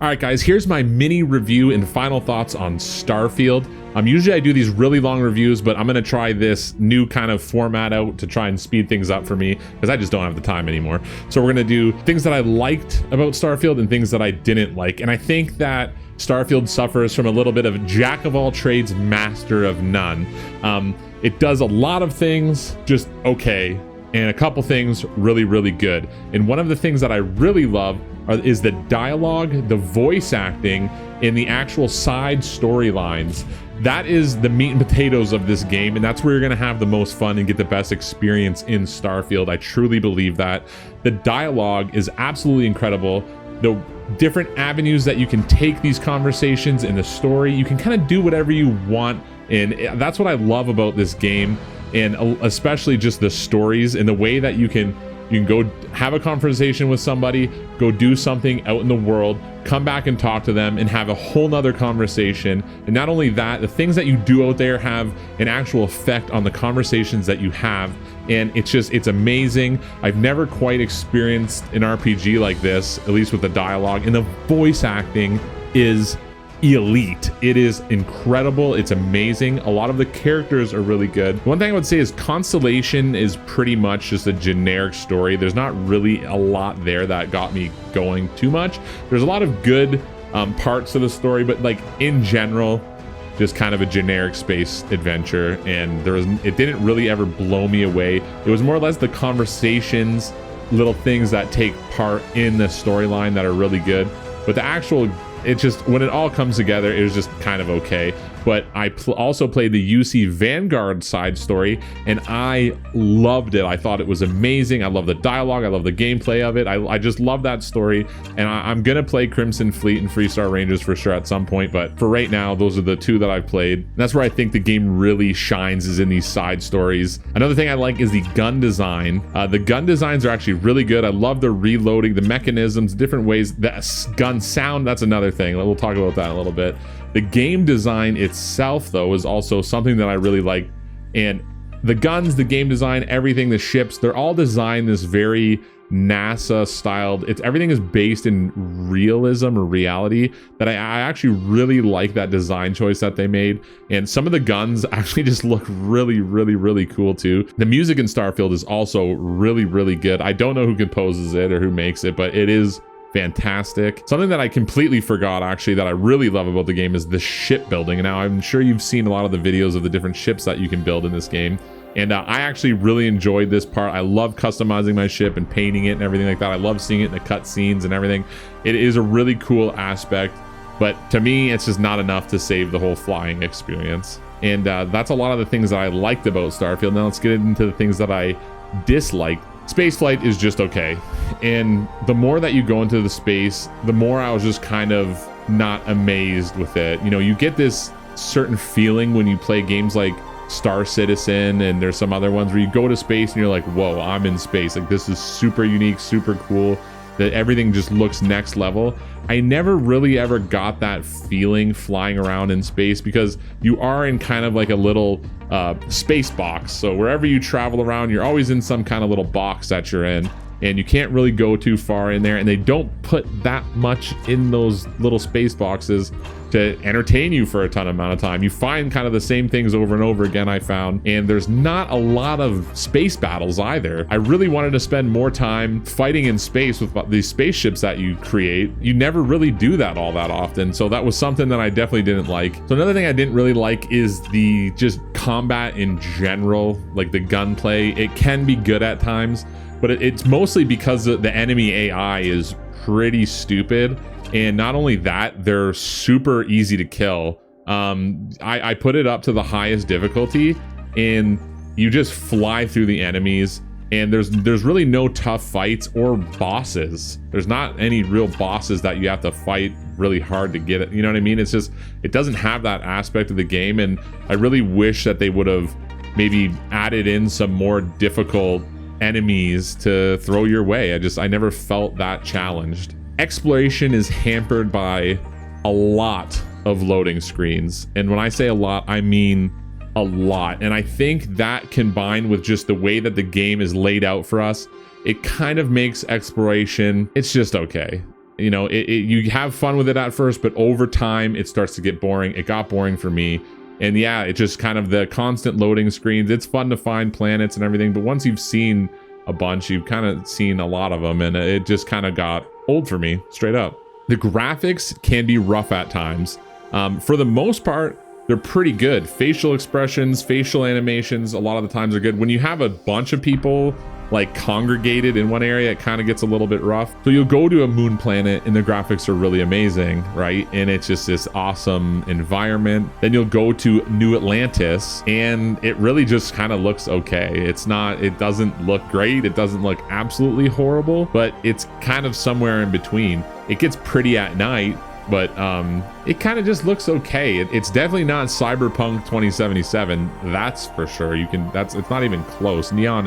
All right, guys, here's my mini review and final thoughts on Starfield. Usually I do these really long reviews, but I'm going to try this new kind of format out to try and speed things up for me because I just don't have the time anymore. So we're going to do things that I liked about Starfield and things that I didn't like. And I think that Starfield suffers from a little bit of jack of all trades, master of none. It does a lot of things just okay, and a couple things really, really good. And one of the things that I really love is the dialogue, the voice acting, and the actual side storylines. That is the meat and potatoes of this game, and that's where you're going to have the most fun and get the best experience in Starfield. I truly believe that. The dialogue is absolutely incredible. The different avenues that you can take these conversations in the story, you can kind of do whatever you want, and that's what I love about this game, and especially just the stories and the way that you can go have a conversation with somebody, go do something out in the world, come back and talk to them and have a whole nother conversation. And not only that, the things that you do out there have an actual effect on the conversations that you have. And it's amazing. I've never quite experienced an RPG like this, at least with the dialogue, and the voice acting is elite. It is incredible. It's amazing. A lot of the characters are really good. One thing I would say is Constellation is pretty much just a generic story. There's not really a lot there that got me going too much. There's a lot of good parts of the story, but like in general, just kind of a generic space adventure, and it didn't really ever blow me away. It was more or less the conversations, little things that take part in the storyline that are really good, but the actual, it's just when it all comes together, it was just kind of okay. But I also played the UC Vanguard side story, and I loved it. I thought it was amazing. I love the dialogue. I love the gameplay of it. I just love that story, and I'm gonna play Crimson Fleet and Freestar Rangers for sure at some point. But for right now, those are the two that I've played. And that's where I think the game really shines, is in these side stories. Another thing I like is the gun design. The gun designs are actually really good. I love the reloading, the mechanisms, different ways. The gun sound, that's another thing. We'll talk about that in a little bit. The game design itself, though, is also something that I really like. And the guns, the game design, everything, the ships, they're all designed this very NASA styled. Everything is based in realism or reality, that I actually really like that design choice that they made. And some of the guns actually just look really, really, really cool too. The music in Starfield is also really, really good. I don't know who composes it or who makes it, but it is fantastic. Something that I completely forgot, actually, that I really love about the game is the shipbuilding. And now I'm sure you've seen a lot of the videos of the different ships that you can build in this game, and I actually really enjoyed this part. I love customizing my ship and painting it and everything like that. I love seeing it in the cutscenes and everything. It is a really cool aspect, but to me, it's just not enough to save the whole flying experience. And that's a lot of the things that I liked about Starfield. Now let's get into the things that I disliked. Spaceflight is just okay, and the more that you go into the space, the more I was just kind of not amazed with it. You know, you get this certain feeling when you play games like Star Citizen, and there's some other ones where you go to space and you're like, whoa, I'm in space. Like, this is super unique, super cool, that everything just looks next level. I never really ever got that feeling flying around in space, because you are in kind of like a little space box. So wherever you travel around, you're always in some kind of little box that you're in, and you can't really go too far in there, and they don't put that much in those little space boxes to entertain you for a ton amount of time. You find kind of the same things over and over again, I found, and there's not a lot of space battles either. I really wanted to spend more time fighting in space with these spaceships that you create. You never really do that all that often, so that was something that I definitely didn't like. So another thing I didn't really like is the just combat in general, like the gunplay. It can be good at times, but it's mostly because the enemy AI is pretty stupid. And not only that, they're super easy to kill. I put it up to the highest difficulty, and you just fly through the enemies, and there's really no tough fights or bosses. There's not any real bosses that you have to fight really hard to get it. You know what I mean? It's just, it doesn't have that aspect of the game, and I really wish that they would have maybe added in some more difficult enemies to throw your way. I never felt that challenged. Exploration is hampered by a lot of loading screens, and when I say a lot, I mean a lot. And I think that, combined with just the way that the game is laid out for us, it kind of makes exploration, it's just okay. you know, you have fun with it at first, but over time it starts to get boring. It got boring for me. And yeah, it just kind of the constant loading screens. It's fun to find planets and everything, but once you've seen a bunch, you've kind of seen a lot of them, and it just kind of got old for me, straight up. The graphics can be rough at times. For the most part, they're pretty good. Facial expressions, facial animations, a lot of the times are good. When you have a bunch of people like congregated in one area, it kind of gets a little bit rough. So you'll go to a moon planet and the graphics are really amazing, right? And it's just this awesome environment. Then you'll go to New Atlantis and it really just kind of looks okay. It doesn't look great. It doesn't look absolutely horrible, but it's kind of somewhere in between. It gets pretty at night, but it kind of just looks okay. It's definitely not Cyberpunk 2077, that's for sure. It's not even close. Neon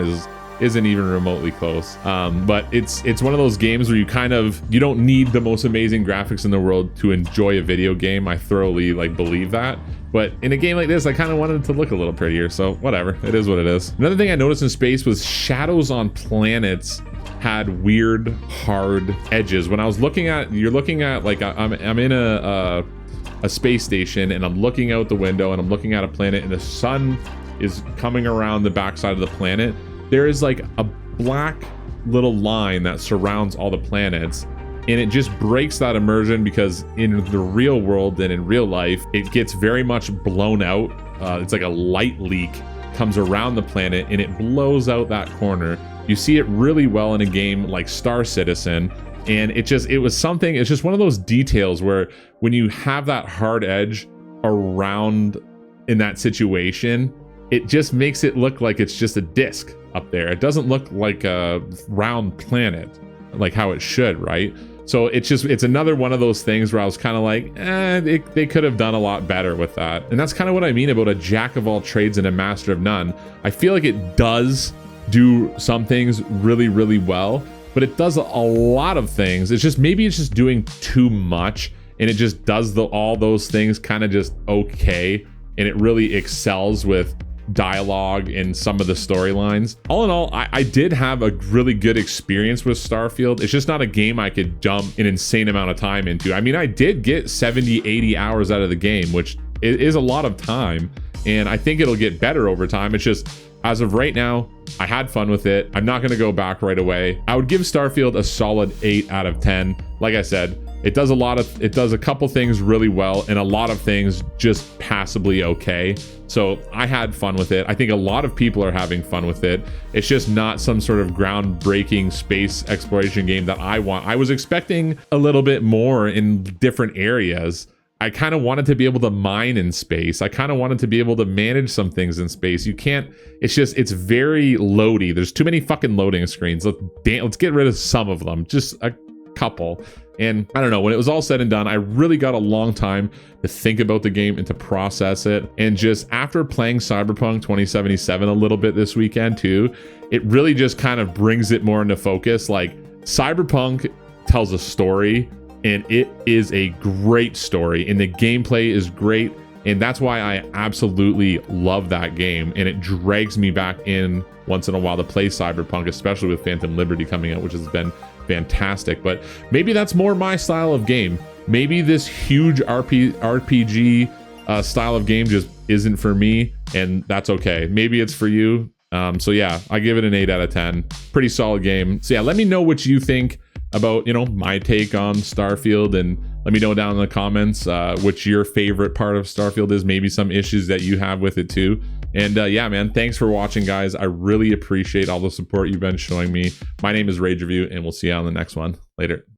isn't even remotely close, but it's one of those games where you don't need the most amazing graphics in the world to enjoy a video game. I thoroughly believe that, but in a game like this, I kind of wanted it to look a little prettier, so whatever, it is what it is. Another thing I noticed in space was shadows on planets had weird hard edges. When I was looking at, like I'm in a space station and I'm looking out the window and I'm looking at a planet and the sun is coming around the backside of the planet. There is like a black little line that surrounds all the planets, and it just breaks that immersion because in the real world and in real life, it gets very much blown out. It's like a light leak comes around the planet and it blows out that corner. You see it really well in a game like Star Citizen, and it's just one of those details where when you have that hard edge around in that situation, it just makes it look like it's just a disc up there. It doesn't look like a round planet like how it should, right? So it's another one of those things where I was kind of like, they could have done a lot better with that. And that's kind of what I mean about a jack of all trades and a master of none. I feel like it does do some things really, really well, but it does a lot of things. Maybe it's just doing too much, and it just does all those things kind of just okay, and it really excels with dialogue and some of the storylines. All in all, I did have a really good experience with Starfield. It's just not a game I could dump an insane amount of time into. I mean, I did get 70-80 hours out of the game, which is a lot of time, and I think it'll get better over time. It's just, as of right now, I had fun with it. I'm not going to go back right away. I would give Starfield a solid 8 out of 10. Like I said, it does a couple things really well and a lot of things just passably okay. So I had fun with it. I think a lot of people are having fun with it. It's just not some sort of groundbreaking space exploration game that I want. I was expecting a little bit more in different areas. I kind of wanted to be able to mine in space. I kind of wanted to be able to manage some things in space. You can't, it's very loady. There's too many fucking loading screens. Let's get rid of some of them. Just a couple. And I don't know, when it was all said and done, I really got a long time to think about the game and to process it. And just after playing Cyberpunk 2077 a little bit this weekend too, it really just kind of brings it more into focus. Like, Cyberpunk tells a story, and it is a great story, and the gameplay is great, and that's why I absolutely love that game, and it drags me back in once in a while to play Cyberpunk, especially with Phantom Liberty coming out, which has been fantastic. But maybe that's more my style of game. Maybe this huge RPG style of game just isn't for me, and that's okay. Maybe it's for you. So yeah, I give it an 8 out of 10. Pretty solid game. So yeah, let me know what you think about, my take on Starfield, and let me know down in the comments what your favorite part of Starfield is, maybe some issues that you have with it too. And yeah, man, thanks for watching, guys. I really appreciate all the support you've been showing me. My name is Rage Review, and we'll see you on the next one. Later.